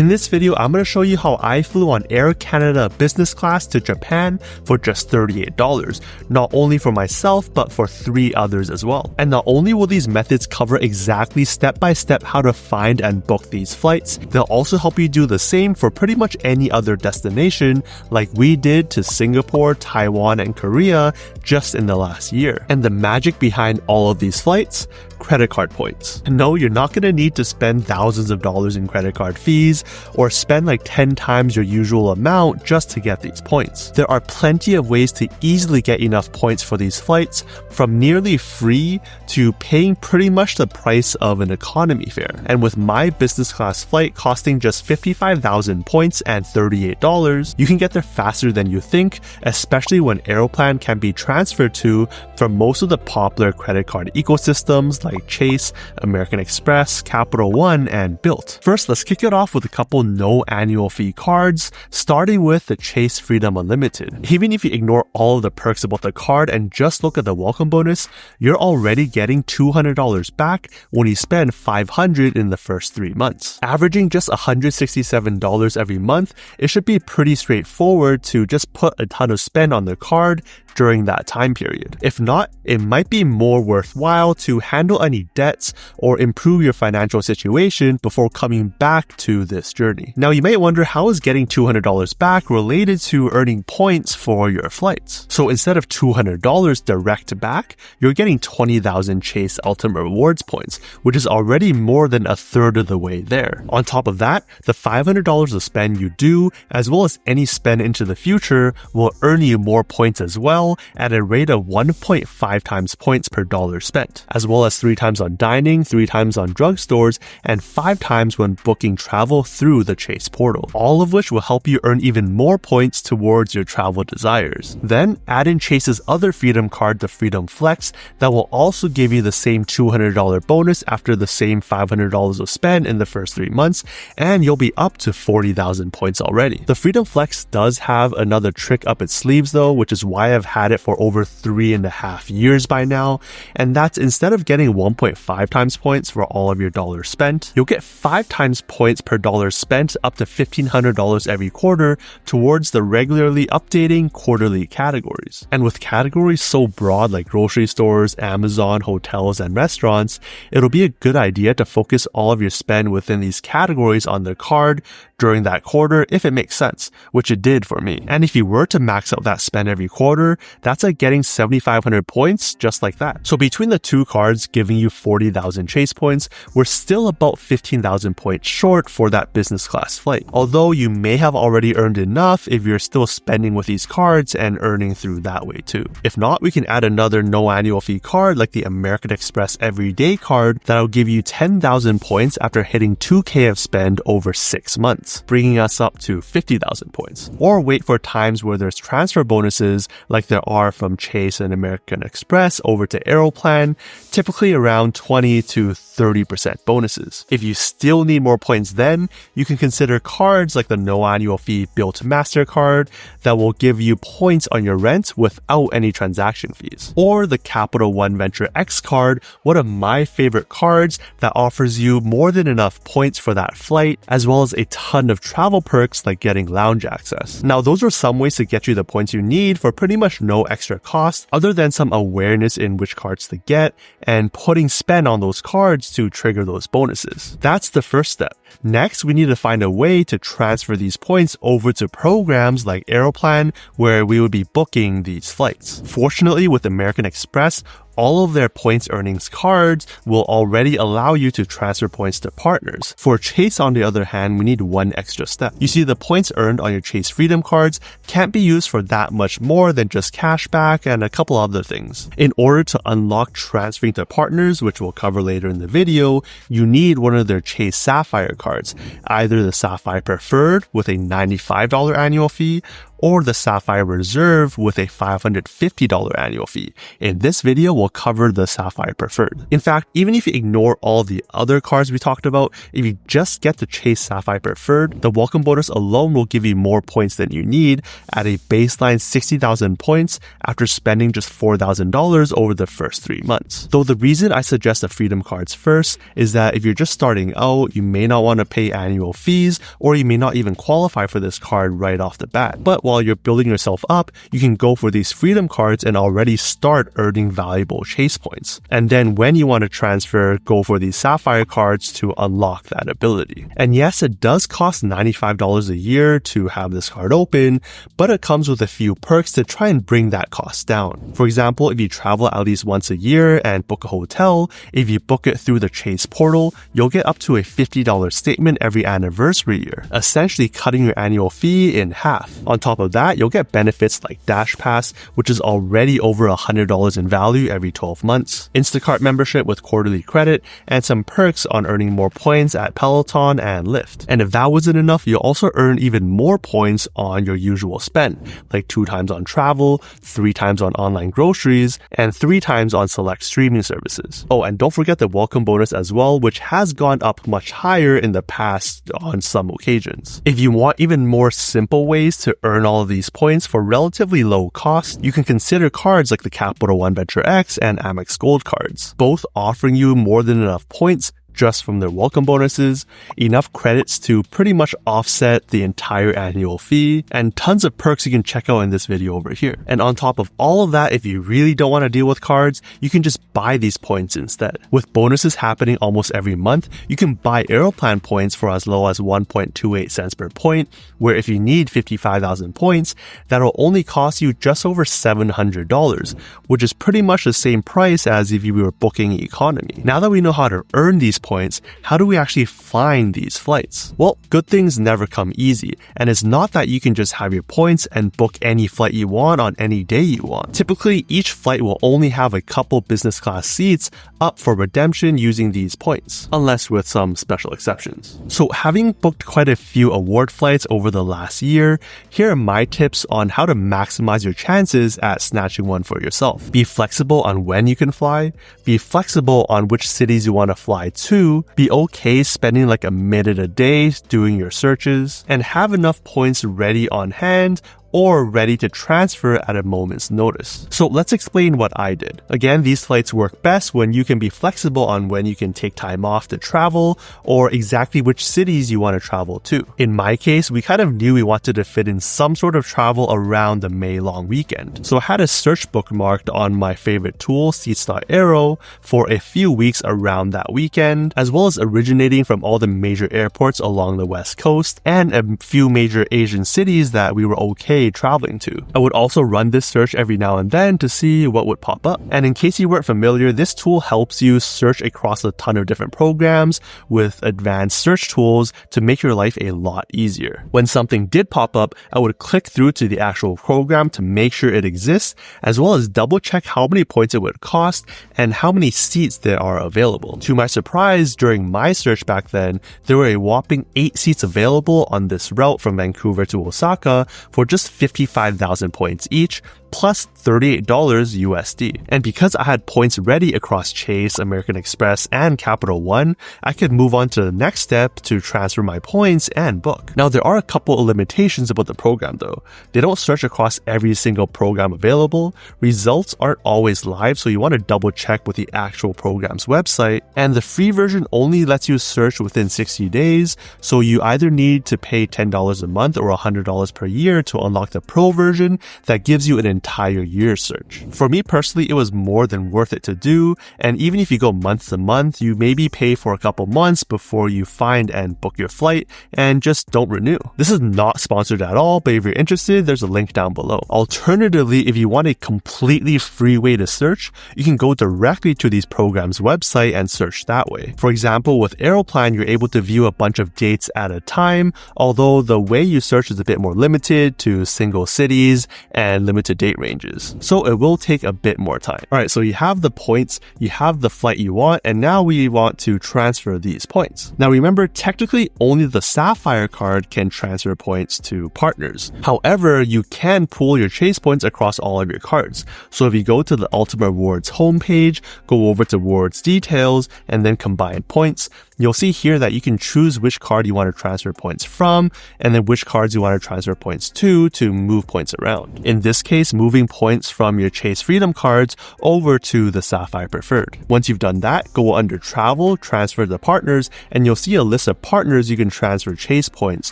In this video, I'm going to show you how I flew on Air Canada business class to Japan for just $38, not only for myself, but for 3 others as well. And not only will these methods cover exactly step-by-step how to find and book these flights, they'll also help you do the same for pretty much any other destination like we did to Singapore, Taiwan, and Korea just in the last year. And the magic behind all of these flights? Credit card points. No, you're not going to need to spend thousands of dollars in credit card fees or spend like 10 times your usual amount just to get these points. There are plenty of ways to easily get enough points for these flights, from nearly free to paying pretty much the price of an economy fare. And with my business class flight costing just 55,000 points and $38, you can get there faster than you think, especially when Aeroplan can be transferred to from most of the popular credit card ecosystems like Chase, American Express, Capital One, and Bilt. First, let's kick it off with a couple no annual fee cards, starting with the Chase Freedom Unlimited. Even if you ignore all of the perks about the card and just look at the welcome bonus, you're already getting $200 back when you spend $500 in the first 3 months. Averaging just $167 every month, it should be pretty straightforward to just put a ton of spend on the card during that time period. If not, it might be more worthwhile to handle any debts or improve your financial situation before coming back to this journey. Now, you may wonder, how is getting $200 back related to earning points for your flights? So instead of $200 direct back, you're getting 20,000 Chase Ultimate Rewards points, which is already more than a third of the way there. On top of that, the $500 of spend you do, as well as any spend into the future, will earn you more points as well, at a rate of 1.5 times points per dollar spent, as well as 3 times on dining, 3 times on drugstores, and 5 times when booking travel through the Chase portal, all of which will help you earn even more points towards your travel desires. Then add in Chase's other Freedom card, the Freedom Flex, that will also give you the same $200 bonus after the same $500 of spend in the first 3 months, and you'll be up to 40,000 points already. The Freedom Flex does have another trick up its sleeves though, which is why I've had it for over 3.5 years by now, and that's instead of getting 1.5 times points for all of your dollars spent, you'll get 5 times points per dollar spent, up to $1,500 every quarter towards the regularly updating quarterly categories. And with categories so broad like grocery stores, Amazon, hotels, and restaurants, it'll be a good idea to focus all of your spend within these categories on the card during that quarter if it makes sense, which it did for me. And if you were to max out that spend every quarter, that's like getting 7,500 points just like that. So between the 2 cards giving you 40,000 Chase points, we're still about 15,000 points short for that business class flight. Although you may have already earned enough if you're still spending with these cards and earning through that way too. If not, we can add another no annual fee card like the American Express Everyday card that'll give you 10,000 points after hitting 2K of spend over 6 months, bringing us up to 50,000 points. Or wait for times where there's transfer bonuses like there are from Chase and American Express over to Aeroplan, typically around 20 to 30% bonuses. If you still need more points then, you can consider cards like the no annual fee Bilt MasterCard that will give you points on your rent without any transaction fees. Or the Capital One Venture X card, one of my favorite cards that offers you more than enough points for that flight, as well as a ton of travel perks like getting lounge access. Now, those are some ways to get you the points you need for pretty much no extra cost, other than some awareness in which cards to get and putting spend on those cards to trigger those bonuses. That's the first step. Next, we need to find a way to transfer these points over to programs like Aeroplan, where we would be booking these flights. Fortunately, with American Express, all of their points earnings cards will already allow you to transfer points to partners. For Chase, on the other hand, we need one extra step. You see, the points earned on your Chase Freedom cards can't be used for that much more than just cashback and a couple other things. In order to unlock transferring to partners, which we'll cover later in the video, you need one of their Chase Sapphire cards, either the Sapphire Preferred with a $95 annual fee, or the Sapphire Reserve with a $550 annual fee. In this video, we'll cover the Sapphire Preferred. In fact, even if you ignore all the other cards we talked about, if you just get the Chase Sapphire Preferred, the welcome bonus alone will give you more points than you need at a baseline 60,000 points after spending just $4,000 over the first 3 months. Though the reason I suggest the Freedom cards first is that if you're just starting out, you may not want to pay annual fees, or you may not even qualify for this card right off the bat. But while you're building yourself up, you can go for these Freedom cards and already start earning valuable Chase points. And then when you want to transfer, go for these Sapphire cards to unlock that ability. And yes, it does cost $95 a year to have this card open, but it comes with a few perks to try and bring that cost down. For example, if you travel at least once a year and book a hotel, if you book it through the Chase portal, you'll get up to a $50 statement every anniversary year, essentially cutting your annual fee in half. On top of that, you'll get benefits like Dash Pass, which is already over $100 in value every 12 months, Instacart membership with quarterly credit, and some perks on earning more points at Peloton and Lyft. And if that wasn't enough, you'll also earn even more points on your usual spend, like 2 times on travel, 3 times on online groceries, and 3 times on select streaming services. Oh, and don't forget the welcome bonus as well, which has gone up much higher in the past on some occasions. If you want even more simple ways to earn all of these points for relatively low cost, you can consider cards like the Capital One Venture X and Amex Gold cards, both offering you more than enough points just from their welcome bonuses, enough credits to pretty much offset the entire annual fee, and tons of perks you can check out in this video over here. And on top of all of that, if you really don't want to deal with cards, you can just buy these points instead. With bonuses happening almost every month, you can buy Aeroplan points for as low as 1.28 cents per point, where if you need 55,000 points, that'll only cost you just over $700, which is pretty much the same price as if you were booking economy. Now that we know how to earn these points, how do we actually find these flights? Well, good things never come easy, and it's not that you can just have your points and book any flight you want on any day you want. Typically, each flight will only have a couple business class seats up for redemption using these points, unless with some special exceptions. So having booked quite a few award flights over the last year, here are my tips on how to maximize your chances at snatching one for yourself. Be flexible on when you can fly, be flexible on which cities you want to fly to, be okay spending like a minute a day doing your searches, and have enough points ready on hand or ready to transfer at a moment's notice. So let's explain what I did. Again, these flights work best when you can be flexible on when you can take time off to travel or exactly which cities you want to travel to. In my case, we kind of knew we wanted to fit in some sort of travel around the May long weekend. So I had a search bookmarked on my favorite tool, Seats.Aero, for a few weeks around that weekend, as well as originating from all the major airports along the West Coast and a few major Asian cities that we were okay traveling to. I would also run this search every now and then to see what would pop up. And in case you weren't familiar, this tool helps you search across a ton of different programs with advanced search tools to make your life a lot easier. When something did pop up, I would click through to the actual program to make sure it exists, as well as double check how many points it would cost and how many seats there are available. To my surprise, during my search back then, there were a whopping 8 seats available on this route from Vancouver to Osaka for just 55,000 points each, plus $38 USD. And because I had points ready across Chase, American Express, and Capital One, I could move on to the next step to transfer my points and book. Now, there are a couple of limitations about the program though. They don't search across every single program available. Results aren't always live, so you want to double check with the actual program's website. And the free version only lets you search within 60 days, so you either need to pay $10 a month or $100 per year to unlock the pro version that gives you an entire year search. For me personally, it was more than worth it to do, and even if you go month to month, you maybe pay for a couple months before you find and book your flight and just don't renew. This is not sponsored at all, but if you're interested, there's a link down below. Alternatively, if you want a completely free way to search, you can go directly to these programs' website and search that way. For example, with Aeroplan, you're able to view a bunch of dates at a time, although the way you search is a bit more limited to single cities and limited dates date ranges. So it will take a bit more time. All right, so you have the points, you have the flight you want, and now we want to transfer these points. Now remember, technically only the Sapphire card can transfer points to partners. However, you can pool your Chase points across all of your cards. So if you go to the Ultimate Rewards homepage, go over to Rewards Details, and then combine points, you'll see here that you can choose which card you want to transfer points from, and then which cards you want to transfer points to move points around. In this case, moving points from your Chase Freedom cards over to the Sapphire Preferred. Once you've done that, go under Travel, Transfer to Partners, and you'll see a list of partners you can transfer Chase points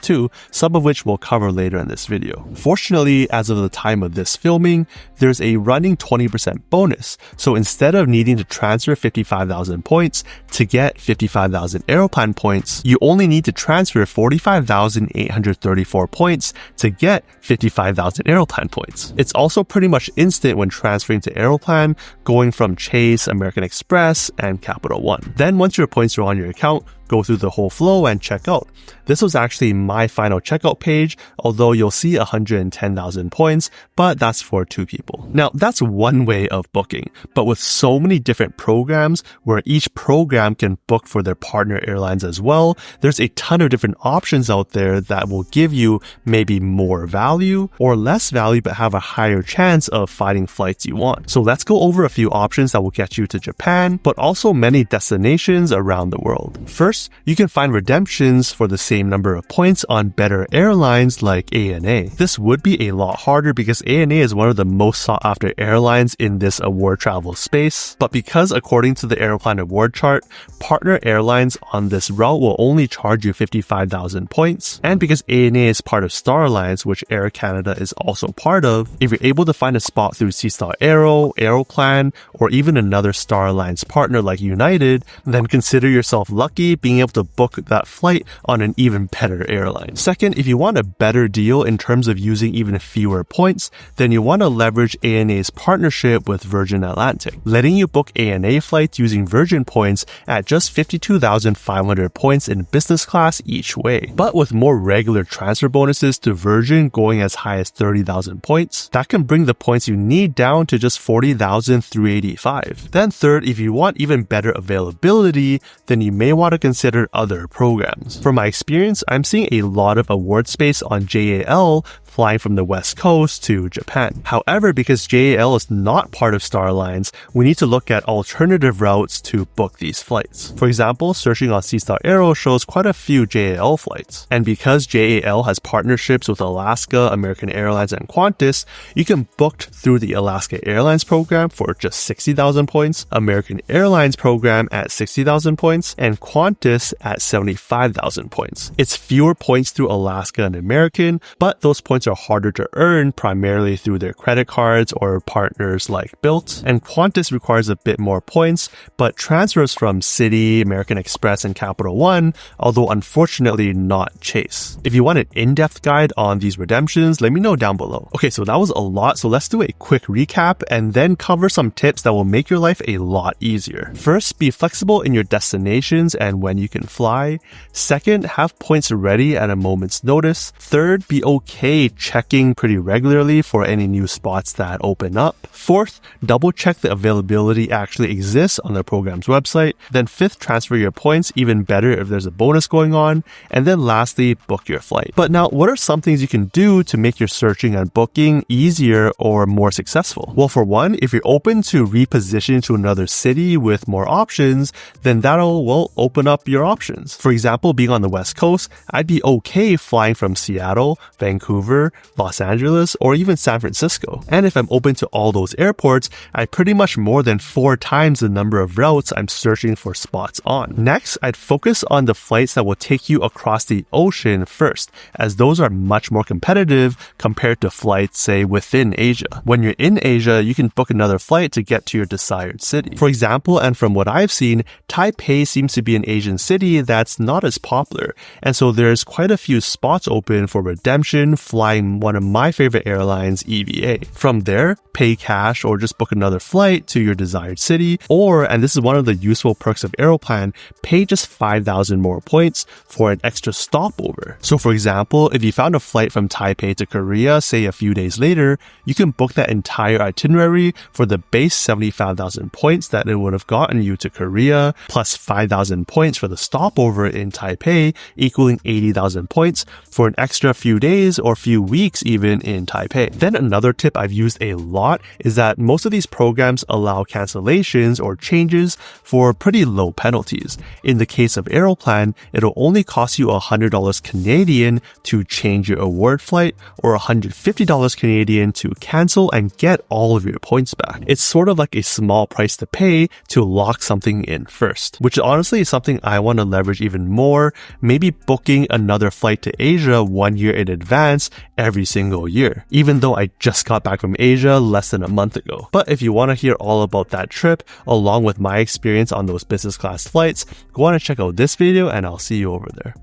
to, some of which we'll cover later in this video. Fortunately, as of the time of this filming, there's a running 20% bonus. So instead of needing to transfer 55,000 points to get 55,000 Aeroplan points, you only need to transfer 45,834 points to get 55,000 Aeroplan points. It's also pretty much instant when transferring to Aeroplan, going from Chase, American Express, and Capital One. Then once your points are on your account, go through the whole flow and check out. This was actually my final checkout page, although you'll see 110,000 points, but that's for 2 people. Now, that's one way of booking, but with so many different programs where each program can book for their partner airlines as well, there's a ton of different options out there that will give you maybe more value or less value, but have a higher chance of finding flights you want. So let's go over a few options that will get you to Japan, but also many destinations around the world. First, you can find redemptions for the same number of points on better airlines like ANA. This would be a lot harder because ANA is one of the most sought after airlines in this award travel space, but because according to the Aeroplan award chart, partner airlines on this route will only charge you 55,000 points, and because ANA is part of Star Alliance, which Air Canada is also part of, if you're able to find a spot through Seastar Aero, Aeroplan, or even another Star Alliance partner like United, then consider yourself lucky being able to book that flight on an even better airline. Second, if you want a better deal in terms of using even fewer points, then you want to leverage ANA's partnership with Virgin Atlantic, letting you book ANA flights using Virgin points at just 52,500 points in business class each way. But with more regular transfer bonuses to Virgin going as high as 30,000 points, that can bring the points you need down to just 40,385. Then third, if you want even better availability, then you may want to consider other programs. From my experience, I'm seeing a lot of award space on JAL flying from the West Coast to Japan. However, because JAL is not part of Star Alliance, we need to look at alternative routes to book these flights. For example, searching on Seastar Aero shows quite a few JAL flights. And because JAL has partnerships with Alaska, American Airlines, and Qantas, you can book through the Alaska Airlines program for just 60,000 points, American Airlines program at 60,000 points, and Qantas at 75,000 points. It's fewer points through Alaska and American, but those points are harder to earn primarily through their credit cards or partners like Bilt, and Qantas requires a bit more points, but transfers from Citi, American Express, and Capital One, although unfortunately not Chase. If you want an in-depth guide on these redemptions, let me know down below. Okay, so that was a lot, so let's do a quick recap and then cover some tips that will make your life a lot easier. First, be flexible in your destinations and when you can fly. Second, have points ready at a moment's notice. Third, be okay checking pretty regularly for any new spots that open up. Fourth, double check the availability actually exists on the program's website. Then fifth, transfer your points, even better if there's a bonus going on. And then lastly, book your flight. But now, what are some things you can do to make your searching and booking easier or more successful? Well, for one, if you're open to repositioning to another city with more options, then that'll, open up your options. For example, being on the West Coast, I'd be okay flying from Seattle, Vancouver, Los Angeles, or even San Francisco. And if I'm open to all those airports, I pretty much more than 4 times the number of routes I'm searching for spots on. Next, I'd focus on the flights that will take you across the ocean first, as those are much more competitive compared to flights, say, within Asia. When you're in Asia, you can book another flight to get to your desired city. For example, and from what I've seen, Taipei seems to be an Asian city that's not as popular, and so there's quite a few spots open for redemption flying flying one of my favorite airlines, EVA. From there, pay cash or just book another flight to your desired city, or, and this is one of the useful perks of Aeroplan, pay just 5,000 more points for an extra stopover. So for example, if you found a flight from Taipei to Korea, say a few days later, you can book that entire itinerary for the base 75,000 points that it would have gotten you to Korea, plus 5,000 points for the stopover in Taipei, equaling 80,000 points for an extra few days or few weeks even in Taipei. Then another tip I've used a lot is that most of these programs allow cancellations or changes for pretty low penalties. In the case of Aeroplan, it'll only cost you $100 Canadian to change your award flight or $150 Canadian to cancel and get all of your points back. It's sort of like a small price to pay to lock something in first, which honestly is something I want to leverage even more, maybe booking another flight to Asia 1 year in advance every single year, even though I just got back from Asia less than a month ago. But if you want to hear all about that trip, along with my experience on those business class flights, go on and check out this video and I'll see you over there.